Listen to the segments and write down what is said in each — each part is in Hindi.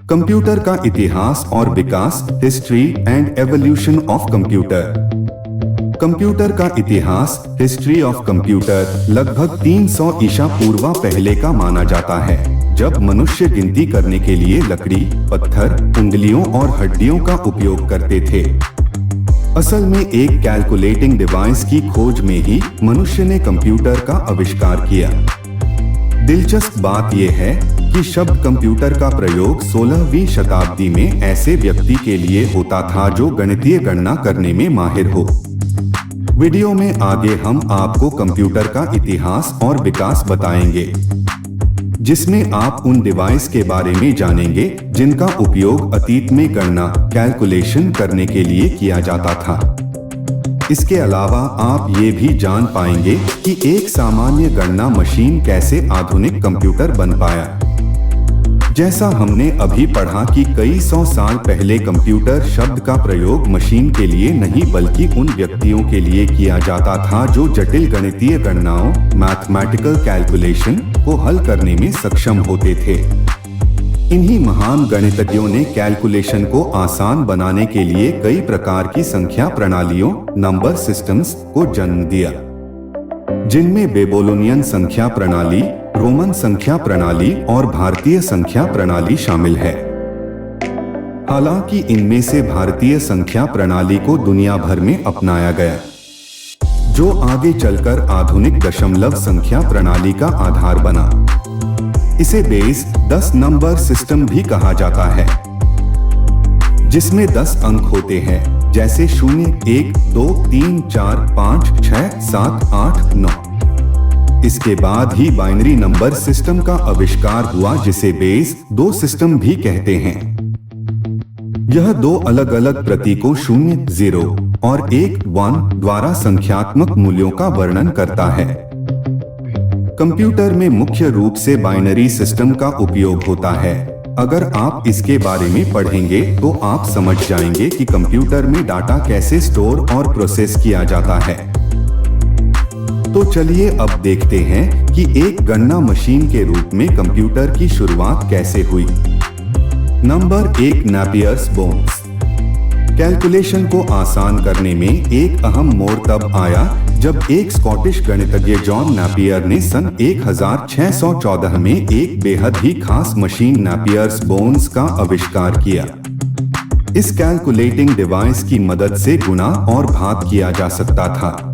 कंप्यूटर का इतिहास और विकास, history and evolution of computer. Computer का इतिहास, हिस्ट्री ऑफ कंप्यूटर, लगभग 300 ईसा पूर्व पहले का माना जाता है, जब मनुष्य गिनती करने के लिए लकड़ी, पत्थर, उंगलियों और हड्डियों का उपयोग करते थे। असल में एक कैलकुलेटिंग डिवाइस की खोज में ही मनुष्य ने कंप्यूटर का आविष्कार किया। दिलचस्प बात यह है कि शब्द कंप्यूटर का प्रयोग 16वीं शताब्दी में ऐसे व्यक्ति के लिए होता था जो गणितीय गणना करने में माहिर हो। वीडियो में आगे हम आपको कंप्यूटर का इतिहास और विकास बताएंगे, जिसमें आप उन डिवाइस के बारे में जानेंगे जिनका उपयोग अतीत में गणना, कैलकुलेशन करने के लिए किया जाता था। इसके अलावा आप ये भी जान पाएंगे कि एक सामान्य गणना मशीन कैसे आधुनिक कंप्यूटर बन पाया। जैसा हमने अभी पढ़ा कि कई 100 साल पहले कंप्यूटर शब्द का प्रयोग मशीन के लिए नहीं बल्कि उन व्यक्तियों के लिए किया जाता था जो जटिल गणितीय गणनाओं, मैथमेटिकल कैलकुलेशन को हल करने में सक्षम होते थे। इन्हीं महान गणितज्ञों ने कैलकुलेशन को आसान बनाने के लिए कई प्रकार की संख्या प्रणालियों, नंबर सिस्टम्स को जन्म दिया, जिनमें बेबीलोनियन संख्या प्रणाली, रोमन संख्या प्रणाली और भारतीय संख्या प्रणाली शामिल है। हालांकि इनमें से भारतीय संख्या प्रणाली को दुनिया भर में अपनाया गया, जो आगे चलकर आधुनिक दशमलव संख्या प्रणाली का आधार बना। इसे बेस 10 नंबर सिस्टम भी कहा जाता है, जिसमें 10 अंक होते हैं, जैसे 0, 1, 2, 3, 4, 5, 6, 7, 8, 9। इसके बाद ही बाइनरी नंबर सिस्टम का आविष्कार हुआ, जिसे बेस 2 सिस्टम भी कहते हैं। यह 2 अलग अलग प्रतीकों 0, 0 और 1, 1 द्वारा संख्यात्मक मूल्यों का वर्णन करता है। कंप्यूटर में मुख्य रूप से बाइनरी सिस्टम का उपयोग होता है। अगर आप इसके बारे में पढ़ेंगे तो आप समझ जाएंगे कि कंप्यूटर में डाटा कैसे स्टोर और प्रोसेस किया जाता है। तो चलिए अब देखते हैं कि एक गणना मशीन के रूप में कंप्यूटर की शुरुआत कैसे हुई। Number 1, Napier's bones. कैलकुलेशन को आसान करने में एक अहम मोड़ तब आया जब एक स्कॉटिश गणितज्ञ जॉन नेपियर ने सन 1614 में एक बेहद ही खास मशीन नेपियर्स बोन्स का आविष्कार किया। इस कैलकुलेटिंग डिवाइस की मदद से गुणा और भाग किया जा सकता था।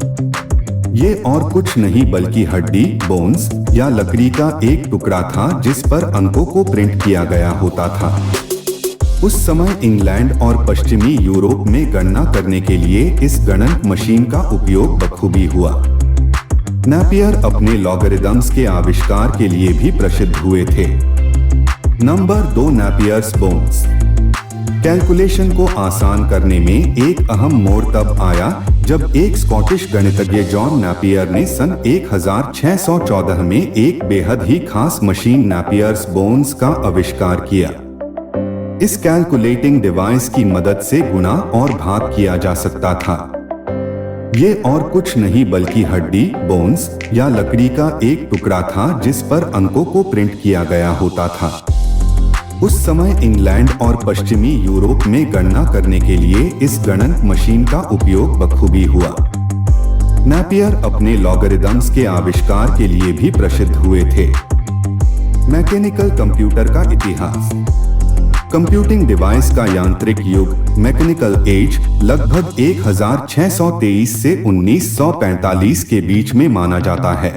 ये और कुछ नहीं बल्कि हड्डी, बोन्स या लकड़ी का एक टुकड़ा था जिस पर अंकों को प्रिंट किया गया होता था। उस समय इंग्लैंड और पश्चिमी यूरोप में गणना करने के लिए इस गणक मशीन का उपयोग बखूबी हुआ। नेपियर अपने लॉगरिदम्स के आविष्कार के लिए भी प्रसिद्ध हुए थे। Number 2, Napier's bones. कैलकुलेशन को आसान करने में एक अहम मोड़ तब आया जब एक स्कॉटिश गणितज्ञ जॉन नेपियर ने सन 1614 में एक बेहद ही खास मशीन नेपियर्स बोन्स का आविष्कार किया। इस कैलकुलेटिंग डिवाइस की मदद से गुणा और भाग किया जा सकता था। ये और कुछ नहीं बल्कि हड्डी, बोन्स या लकड़ी का एक टुकड़ा था जिस पर अंकों को प्रिंट किया गया होता था। उस समय इंग्लैंड और पश्चिमी यूरोप में गणना करने के लिए इस गणक मशीन का उपयोग बखूबी हुआ। नेपियर अपने लॉगरिदम्स के आविष्कार के लिए भी प्रसिद्ध हुए थे। मैकेनिकल कंप्यूटर का इतिहास। कंप्यूटिंग डिवाइस का यांत्रिक युग, मैकेनिकल एज, लगभग 1623 से 1945 के बीच में माना जाता है।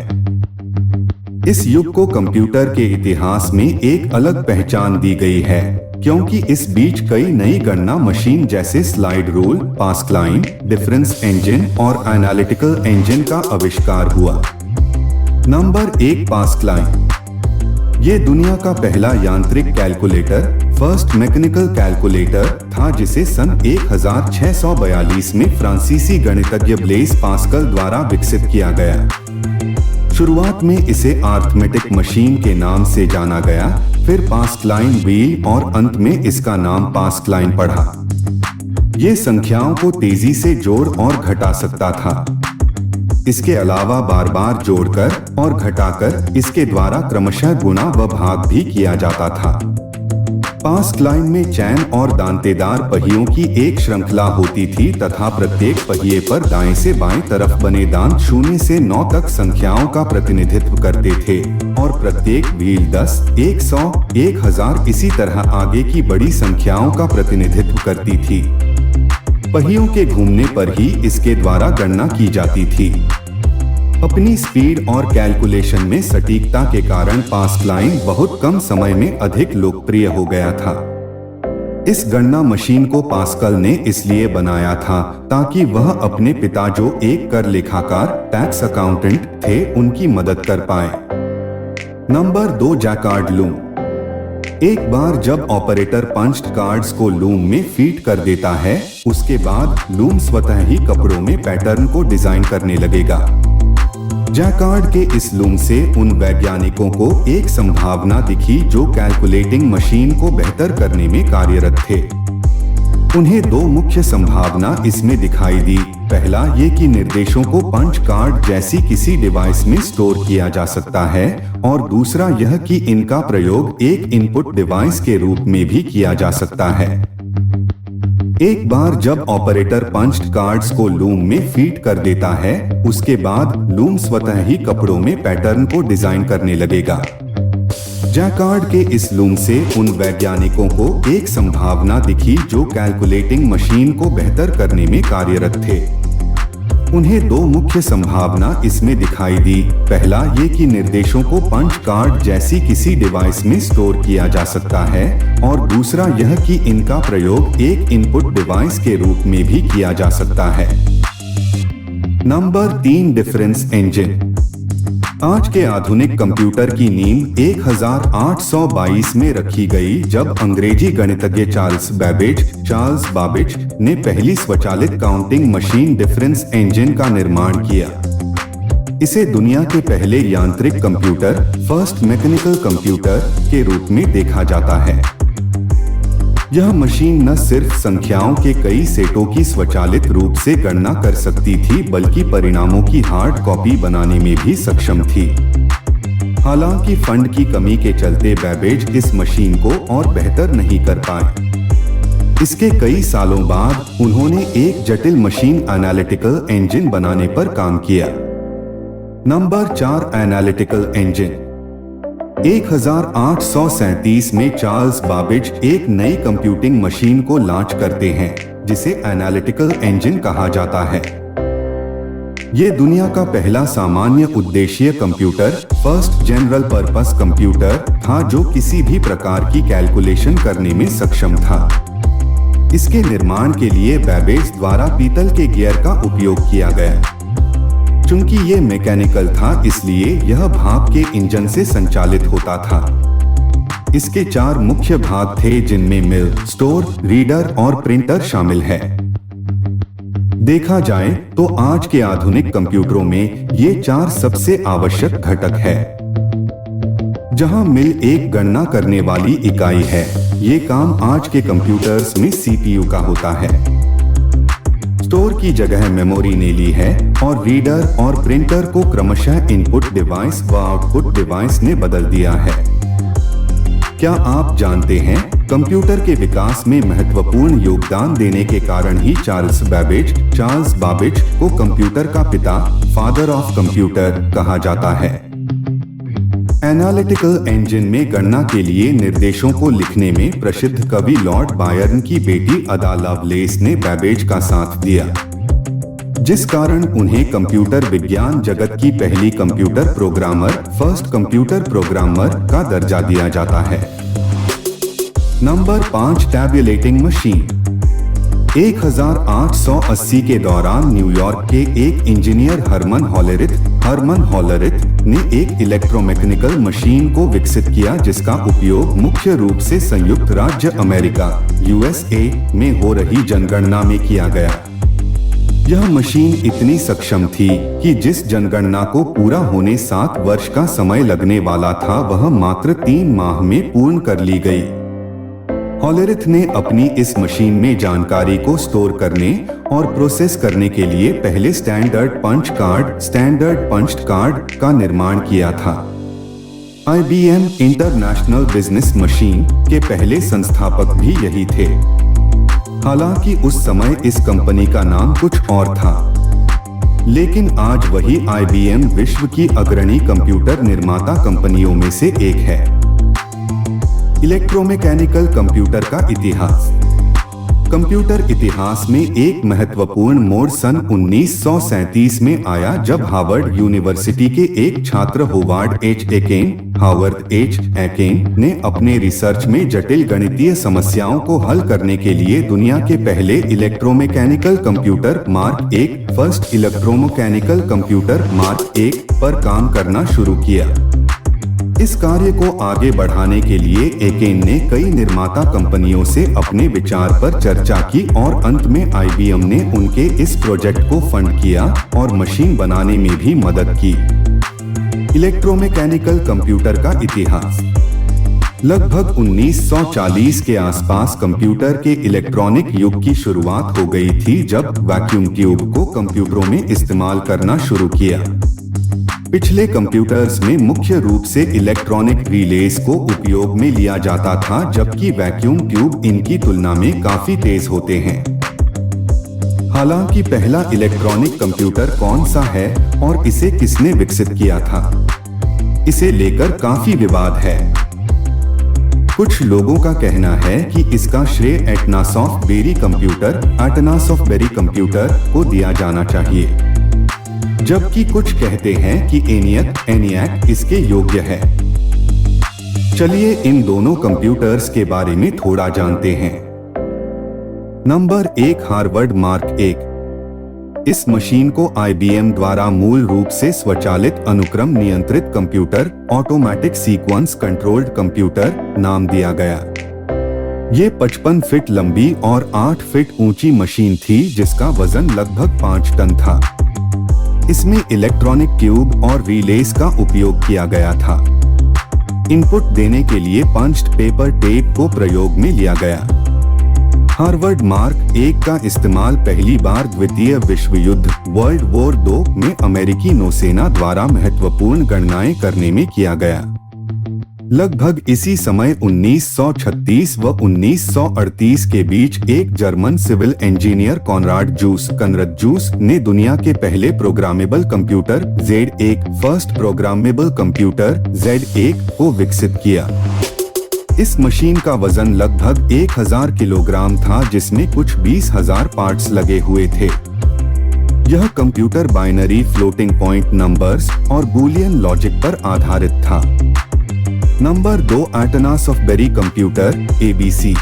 इस युग को कंप्यूटर के इतिहास में एक अलग पहचान दी गई है, क्योंकि इस बीच कई नई गणना मशीन जैसे slide rule, Pascaline, difference engine और एनालिटिकल इंजन का आविष्कार हुआ। Number 1, Pascaline. ये दुनिया का पहला यांत्रिक कैलकुलेटर, फर्स्ट मैकेनिकल कैलकुलेटर था, जिसे सन 1642 में फ्रांसीसी गणितज्ञ ब्लेस पास्कल द्वारा विकसित किया गया। शुरुआत में इसे अरिथमेटिक मशीन के नाम से जाना गया, फिर पास्कलाइन व्हील और अंत में इसका नाम पास्कलाइन पड़ा। ये संख्याओं को तेजी से जोड़ और घटा सकता था। इसके अलावा बार बार जोड़कर और घटाकर इसके द्वारा क्रमशः गुणा व भाग भी किया जाता था। पास्ट लाइन में चैन और दांतेदार पहियों की एक श्रृंखला होती थी तथा प्रत्येक पहिए पर दाएं से बाएं तरफ बने दांत 0 से 9 तक संख्याओं का प्रतिनिधित्व करते थे और प्रत्येक व्हील 10, 100, 1000 इसी तरह आगे की बड़ी संख्याओं का प्रतिनिधित्व करती थी। पहियों के घूमने पर ही इसके द्वारा गणना की जाती थी। अपनी स्पीड और कैलकुलेशन में सटीकता के कारण पास्ट लाइन बहुत कम समय में अधिक लोकप्रिय हो गया था। इस गणना मशीन को पास्कल ने इसलिए बनाया था ताकि वह अपने पिता जो एक कर लेखाकार टैक्स अकाउंटेंट थे उनकी मदद कर पाए। Number 2, Jacquard loom. एक बार जब ऑपरेटर पंच्ड कार्ड्स को लूम में फीड कर देता है, उसके बाद लूम स्वतः ही कपड़ों में पैटर्न को डिजाइन करने लगेगा। जैकार्ड के इस लूम से उन वैज्ञानिकों को एक संभावना दिखी जो कैलकुलेटिंग मशीन को बेहतर करने में कार्यरत थे। उन्हें 2 मुख्य संभावना इसमें दिखाई दी। पहला ये कि निर्देशों को पंच कार्ड जैसी किसी डिवाइस में स्टोर किया जा सकता है और दूसरा यह कि इनका प्रयोग एक इनपुट डिवाइस के रूप में भी किया जा सकता है। एक बार जब ऑपरेटर पंच्ड कार्ड्स को लूम में फीड कर देता है, उसके बाद लूम स्वतः ही कपड़ों में पैटर्न को डिजाइन करने लगेगा। जैकार्ड के इस लूम से उन वैज्ञानिकों को एक संभावना दिखी जो कैलकुलेटिंग मशीन को बेहतर करने में कार्यरत थे। उन्हें 2 मुख्य संभावना इसमें दिखाई दी। पहला ये कि निर्देशों को पंच कार्ड जैसी किसी डिवाइस में स्टोर किया जा सकता है और दूसरा यह कि इनका प्रयोग एक इनपुट डिवाइस के रूप में भी किया जा सकता है। Number 3, difference engine. आज के आधुनिक कंप्यूटर की नींव 1822 में रखी गई जब अंग्रेजी गणितज्ञ चार्ल्स बाबेज ने पहली स्वचालित काउंटिंग मशीन डिफरेंस इंजन का निर्माण किया। इसे दुनिया के पहले यांत्रिक कंप्यूटर, फर्स्ट मैकेनिकल कंप्यूटर के रूप में देखा जाता है। यह मशीन न सिर्फ संख्याओं के कई सेटों की स्वचालित रूप से गणना कर सकती थी बल्कि परिणामों की हार्ड कॉपी बनाने में भी सक्षम थी। हालांकि फंड की कमी के चलते बैबेज इस मशीन को और बेहतर नहीं कर पाए। इसके कई सालों बाद उन्होंने एक जटिल मशीन एनालिटिकल इंजन बनाने पर काम किया। Number 4, analytical engine. 1837 में चार्ल्स बाबेज एक नई कंप्यूटिंग मशीन को लॉन्च करते हैं जिसे एनालिटिकल इंजन कहा जाता है। ये दुनिया का पहला सामान्य उद्देश्य computer, first general purpose computer था जो किसी भी प्रकार की कैलकुलेशन करने में सक्षम था। इसके निर्माण के लिए बैबेज द्वारा पीतल के गियर का उपयोग किया गया। चूंकि ये मैकेनिकल था इसलिए यह भाप के इंजन से संचालित होता था। इसके 4 मुख्य भाग थे जिनमें मिल, स्टोर, रीडर और प्रिंटर शामिल है। देखा जाए तो आज के आधुनिक कंप्यूटरों में ये 4 सबसे आवश्यक घटक है। जहां मिल एक गणना करने वाली इकाई है, ये काम आज के कंप्यूटर्स में सीपीयू का होता है। स्टोर की जगह मेमोरी ने ली है और रीडर और प्रिंटर को क्रमशः इनपुट डिवाइस व आउटपुट डिवाइस ने बदल दिया है। क्या आप जानते हैं, कंप्यूटर के विकास में महत्वपूर्ण योगदान देने के कारण ही चार्ल्स बाबेज को कंप्यूटर का पिता, फादर ऑफ कंप्यूटर कहा जाता है। एनालिटिकल इंजन में गणना के लिए निर्देशों को लिखने में प्रसिद्ध कवि लॉर्ड बायरन की बेटी अदा लवलेस ने बैबेज का साथ दिया, जिस कारण उन्हें कंप्यूटर विज्ञान जगत की पहली computer programmer, first computer programmer का दर्जा दिया जाता है। Number 5, tabulating machine. 1880 के दौरान न्यूयॉर्क के एक इंजीनियर हरमन हॉलरिथ ने एक इलेक्ट्रोमैकेनिकल मशीन को विकसित किया जिसका उपयोग मुख्य रूप से संयुक्त राज्य अमेरिका USA में हो रही जनगणना में किया गया। यह मशीन इतनी सक्षम थी कि जिस जनगणना को पूरा होने 7 वर्ष का समय लगने वाला था वह मात्र 3 माह में पूर्ण कर ली गई। हॉलरिथ ने अपनी इस मशीन में जानकारी को स्टोर करने और प्रोसेस करने के लिए पहले स्टैंडर्ड पंच्ड कार्ड का निर्माण किया था। IBM इंटरनेशनल बिजनेस मशीन के पहले संस्थापक भी यही थे। हालांकि उस समय इस कंपनी का नाम कुछ और था, लेकिन आज वही IBM विश्व की अग्रणी कंप्यूटर निर्माता कंपनियों में से एक है। इलेक्ट्रोमैकेनिकल कंप्यूटर का इतिहास। कंप्यूटर इतिहास में एक महत्वपूर्ण मोड़ सन 1937 में आया, जब हार्वर्ड यूनिवर्सिटी के एक छात्र हार्वर्ड एच एकेन ने अपने रिसर्च में जटिल गणितीय समस्याओं को हल करने के लिए दुनिया के पहले electromechanical computer mark I first electromechanical computer mark I पर काम करना शुरू किया। इस कार्य को आगे बढ़ाने के लिए एकेन ने कई निर्माता कंपनियों से अपने विचार पर चर्चा की और अंत में IBM ने उनके इस प्रोजेक्ट को फंड किया और मशीन बनाने में भी मदद की। इलेक्ट्रोमैकेनिकल कंप्यूटर का इतिहास। लगभग 1940 के आसपास कंप्यूटर के इलेक्ट्रॉनिक युग की शुरुआत हो गई थी, जब वैक्यूम ट्यूब को कंप्यूटरों में इस्तेमाल करना शुरू किया। पिछले कंप्यूटर्स में मुख्य रूप से इलेक्ट्रॉनिक रिलेज को उपयोग में लिया जाता था, जबकि वैक्यूम ट्यूब इनकी तुलना में काफी तेज होते हैं। हालांकि पहला इलेक्ट्रॉनिक कंप्यूटर कौन सा है और इसे किसने विकसित किया था, इसे लेकर काफी विवाद है। कुछ लोगों का कहना है कि इसका श्रेय एटनास ऑफ बेरी कंप्यूटर को दिया जाना चाहिए, जबकि कुछ कहते हैं कि एनियाक इसके योग्य है। चलिए इन दोनों कंप्यूटर्स के बारे में थोड़ा जानते हैं। Number 1, Harvard mark I। इस मशीन को IBM द्वारा मूल रूप से स्वचालित अनुक्रम नियंत्रित computer automatic sequence controlled computer नाम दिया गया। ये 55 फीट लंबी और 8 फीट ऊंची मशीन थी, जिसका वजन लगभग 5 टन था। इसमें इलेक्ट्रॉनिक ट्यूब और रिलेज का उपयोग किया गया था। इनपुट देने के लिए पंच्ड पेपर टेप को प्रयोग में लिया गया। हार्वर्ड मार्क I का इस्तेमाल पहली बार द्वितीय विश्व युद्ध वर्ल्ड वॉर 2 में अमेरिकी नौसेना द्वारा महत्वपूर्ण गणनाएं करने में किया गया। लगभग इसी समय 1936 व 1938 के बीच एक German civil engineer Konrad Zuse ने दुनिया के पहले programmable computer Z1 first programmable computer Z1 को विकसित किया। इस मशीन का वजन लगभग 1000 किलोग्राम था, जिसमें कुछ 20,000 पार्ट्स लगे हुए थे। यह computer binary floating point numbers और बूलियन लॉजिक पर आधारित था। Number 2, Atanasoff of Berry computer ABC।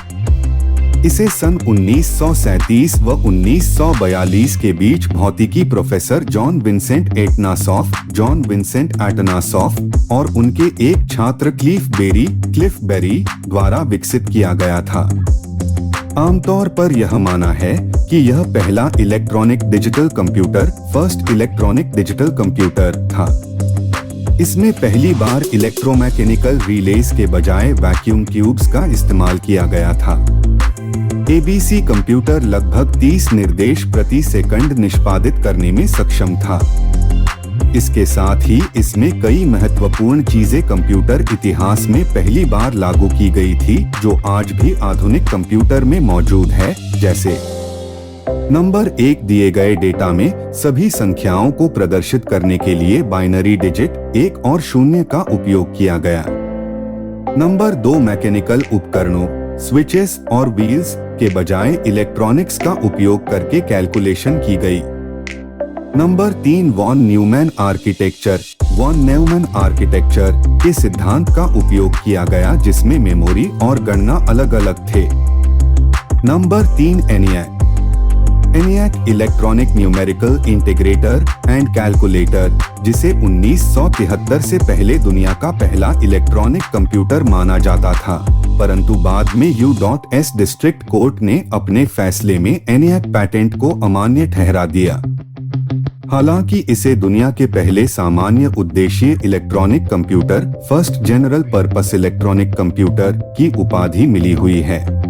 इसे सन 1937 व 1942 के बीच भौतिकी प्रोफेसर जॉन विंसेंट एटनासॉफ और उनके एक छात्र क्लिफ बेरी द्वारा विकसित किया गया था। आमतौर पर यह माना है कि यह पहला फर्स्ट इलेक्ट्रॉनिक डिजिटल कंप्यूटर था। इसमें पहली बार इलेक्ट्रोमैकेनिकल रिलेज के बजाय वैक्यूम ट्यूब्स का इस्तेमाल किया गया था। ABC कंप्यूटर लगभग 30 निर्देश प्रति सेकंड निष्पादित करने में सक्षम था। इसके साथ ही इसमें कई महत्वपूर्ण चीजें कंप्यूटर इतिहास में पहली बार लागू की गई थी, जो आज भी आधुनिक कंप्यूटर में मौजूद है, जैसे नंबर 1, दिए गए डेटा में सभी संख्याओं को प्रदर्शित करने के लिए बाइनरी डिजिट 1 और 0 का उपयोग किया गया। नंबर 2, मैकेनिकल उपकरणों स्विचेस और व्हील्स के बजाय इलेक्ट्रॉनिक्स का उपयोग करके कैलकुलेशन की गई। नंबर 3, वॉन न्यूमैन आर्किटेक्चर के सिद्धांत का उपयोग किया गया, जिसमें मेमोरी और गणना अलग अलग थे। Number 3, ENIAC electronic numerical integrator and calculator, जिसे 1973 से पहले दुनिया का पहला इलेक्ट्रॉनिक कंप्यूटर माना जाता था, परंतु बाद में U.S डिस्ट्रिक्ट कोर्ट ने अपने फैसले में ENIAC पैटेंट को अमान्य ठहरा दिया। हालांकि इसे दुनिया के पहले सामान्य उद्देश्य electronic computer first general purpose electronic computer की उपाधि मिली हुई है।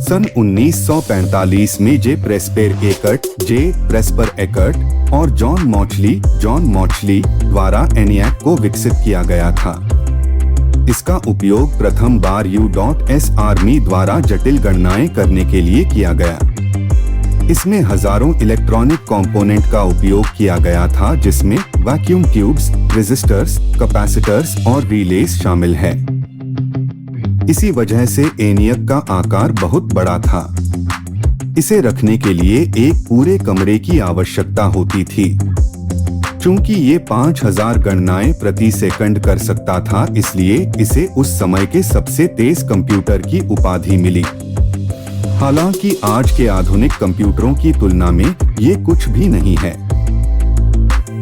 सन 1945 में जे प्रेस्पर एकर्ट और जॉन मॉचली द्वारा ENIAC को विकसित किया गया था। इसका उपयोग प्रथम बार U.S. आर्मी द्वारा जटिल गणनाएं करने के लिए किया गया। इसमें हजारों इलेक्ट्रॉनिक कंपोनेंट का उपयोग किया गया था, जिसमें वैक्यूम ट्यूब्स, रेजिस्टर्स, कैपेसिटर्स और रिलेस शामिल है। इसी वजह से ENIAC का आकार बहुत बड़ा था। इसे रखने के लिए एक पूरे कमरे की आवश्यकता होती थी। चूंकि ये 5000 गणनाएं प्रति सेकंड कर सकता था, इसलिए इसे उस समय के सबसे तेज कंप्यूटर की उपाधि मिली। हालांकि आज के आधुनिक कंप्यूटरों की तुलना में ये कुछ भी नहीं है।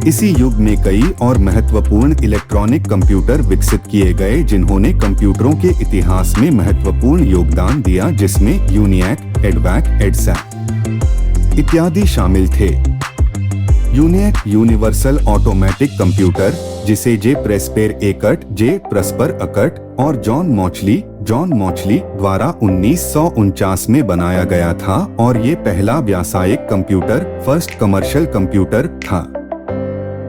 इसी युग में कई और महत्वपूर्ण इलेक्ट्रॉनिक कंप्यूटर विकसित किए गए, जिन्होंने कंप्यूटरों के इतिहास में महत्वपूर्ण योगदान दिया, जिसमें ENIAC, EDVAC, EDSA इत्यादि शामिल थे। ENIAC यूनिवर्सल ऑटोमेटिक कंप्यूटर, जिसे जे प्रेस्पर एकर्ट और जॉन मॉचली द्वारा 1949 में बनाया गया था, और ये पहला व्यावसायिक कंप्यूटर, फर्स्ट कमर्शियल कंप्यूटर था।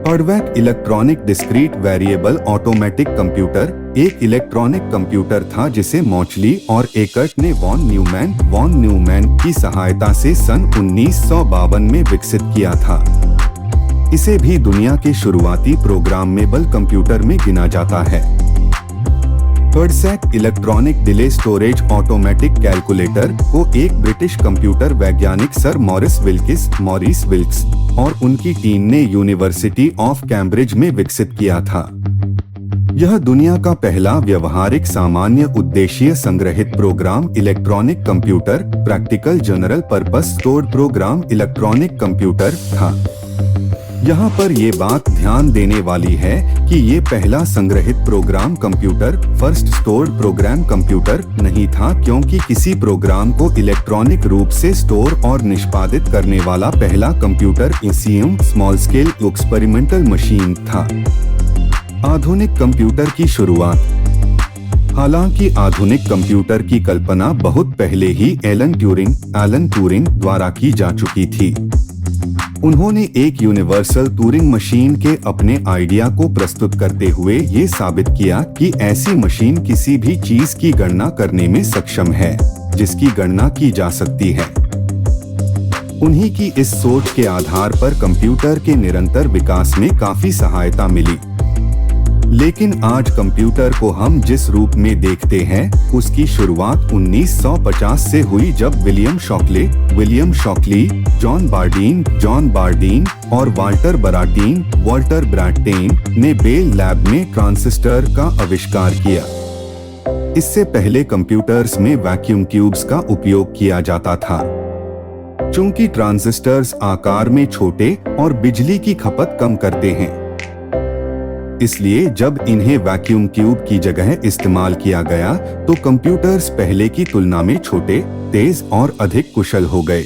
EDVAC electronic discrete variable automatic computer एक इलेक्ट्रॉनिक कंप्यूटर था, जिसे मॉचली और एकर्ट ने वॉन न्यूमैन की सहायता से सन 1952 में विकसित किया था। इसे भी दुनिया के शुरुआती प्रोग्रामेबल कंप्यूटर में गिना जाता है। EDSA electronic delay storage automatic calculator को एक ब्रिटिश कंप्यूटर वैज्ञानिक सर मॉरिस विल्क्स और उनकी टीम ने यूनिवर्सिटी ऑफ कैम्ब्रिज में विकसित किया था। यह दुनिया का पहला व्यवहारिक सामान्य उद्देश्य संग्रहित program electronic computer, practical general purpose stored program electronic computer था। यहाँ पर ये बात ध्यान देने वाली है कि ये पहला संग्रहित program computer, first stored program computer नहीं था, क्योंकि किसी प्रोग्राम को इलेक्ट्रॉनिक रूप से स्टोर और निष्पादित करने वाला पहला computer ECM small scale experimental machine था। आधुनिक कंप्यूटर की शुरुआत। हालांकि आधुनिक कंप्यूटर की कल्पना बहुत पहले ही एलन ट्यूरिंग द्वारा की जा चुकी थी। उन्होंने एक यूनिवर्सल ट्यूरिंग मशीन के अपने आइडिया को प्रस्तुत करते हुए ये साबित किया कि ऐसी मशीन किसी भी चीज की गणना करने में सक्षम है, जिसकी गणना की जा सकती है। उन्हीं की इस सोच के आधार पर कंप्यूटर के निरंतर विकास में काफी सहायता मिली। लेकिन आज कंप्यूटर को हम जिस रूप में देखते हैं, उसकी शुरुआत 1950 से हुई, जब विलियम शॉकली, जॉन बार्डीन और वाल्टर ब्रैटेन ने बेल लैब में ट्रांजिस्टर का आविष्कार किया। इससे पहले कंप्यूटर्स में वैक्यूम ट्यूब्स का उपयोग किया जाता था। चूंकि ट्रांजिस्टर्स आकार में छोटे और बिजली की खपत कम करते हैं, इसलिए जब इन्हें वैक्यूम ट्यूब की जगह इस्तेमाल किया गया, तो कंप्यूटर्स पहले की तुलना में छोटे, तेज और अधिक कुशल हो गए।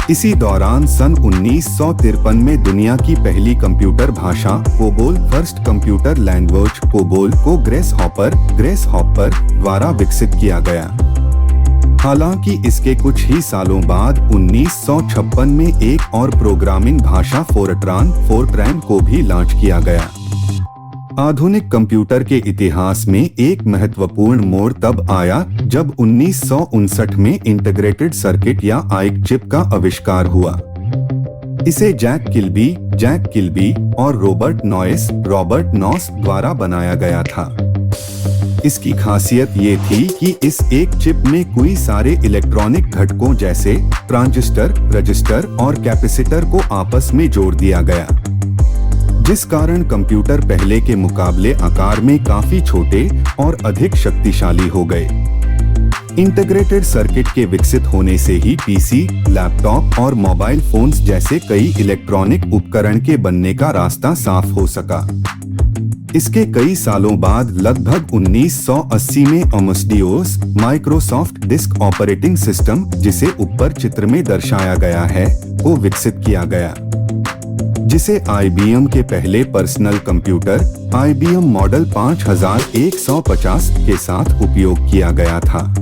इसी दौरान सन 1953 में दुनिया की पहली कंप्यूटर भाषा COBOL, first computer language COBOL को ग्रेस हॉपर द्वारा विकसित किया गया। हालांकि इसके कुछ ही सालों बाद 1956 में एक और प्रोग्रामिंग भाषा फोरट्रान को भी लॉन्च किया गया। आधुनिक कंप्यूटर के इतिहास में एक महत्वपूर्ण मोड़ तब आया जब 1959 में इंटीग्रेटेड सर्किट या आईसी चिप का आविष्कार हुआ। इसे जैक किल्बी और रॉबर्ट नॉस द्वारा बनाया गया था। इसकी खासियत ये थी कि इस एक चिप में कई सारे इलेक्ट्रॉनिक घटकों जैसे ट्रांजिस्टर, रजिस्टर और कैपेसिटर को आपस में जोड़ दिया गया, जिस कारण कंप्यूटर पहले के मुकाबले आकार में काफी छोटे और अधिक शक्तिशाली हो गए। इंटीग्रेटेड सर्किट के विकसित होने से ही पीसी, लैपटॉप और मोबाइल फोन्स जैसे कई इलेक्ट्रॉनिक उपकरण के बनने का रास्ता साफ हो सका। इसके कई सालों बाद लगभग 1980 में MS-DOS, Microsoft disk operating system, जिसे ऊपर चित्र में दर्शाया गया है, को विकसित किया गया, जिसे IBM के पहले पर्सनल कंप्यूटर IBM मॉडल 5150 के साथ उपयोग किया गया था।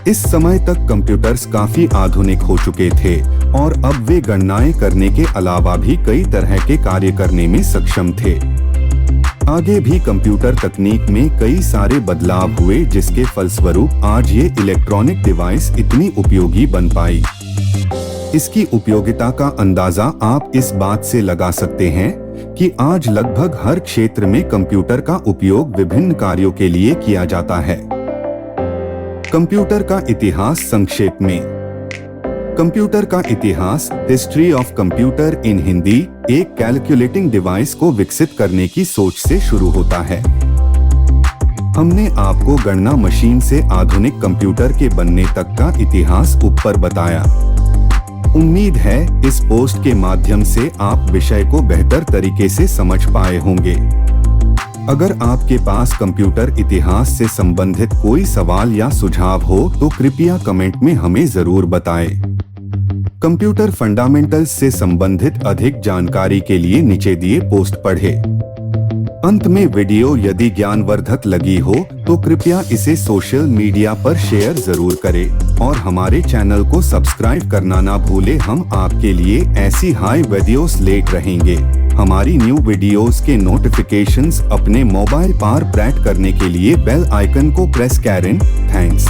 इस समय तक कंप्यूटर्स काफी आधुनिक हो चुके थे और अब वे गणनाएं करने के अलावा भी कई तरह के कार्य करने में सक्षम थे। आगे भी कंप्यूटर तकनीक में कई सारे बदलाव हुए, जिसके फलस्वरूप आज ये इलेक्ट्रॉनिक डिवाइस इतनी उपयोगी बन पाई। इसकी उपयोगिता का अंदाजा आप इस बात से लगा सकते हैं कि आज लगभग हर क्षेत्र में कंप्यूटर का उपयोग विभिन्न कार्यों के लिए किया जाता है। कंप्यूटर का इतिहास संक्षेप में। कंप्यूटर का इतिहास, हिस्ट्री ऑफ कंप्यूटर इन हिंदी, एक कैलकुलेटिंग डिवाइस को विकसित करने की सोच से शुरू होता है। हमने आपको गणना मशीन से आधुनिक कंप्यूटर के बनने तक का इतिहास ऊपर बताया। उम्मीद है इस पोस्ट के माध्यम से आप विषय को बेहतर तरीके से समझ पाए होंगे। अगर आपके पास कंप्यूटर इतिहास से संबंधित कोई सवाल या सुझाव हो तो कृपया कमेंट में हमें जरूर बताएं। कंप्यूटर फंडामेंटल्स से संबंधित अधिक जानकारी के लिए नीचे दिए पोस्ट पढ़ें। अंत में वीडियो यदि ज्ञानवर्धक लगी हो तो कृपया इसे सोशल मीडिया पर शेयर जरूर करें और हमारे चैनल को सब्सक्राइब करना ना भूलें। हम आपके लिए ऐसी हाई वीडियोस लेकर रहेंगे। हमारी न्यू वीडियोस के नोटिफिकेशंस अपने मोबाइल पर प्राप्त करने के लिए बेल आइकन को प्रेस करें। थैंक्स।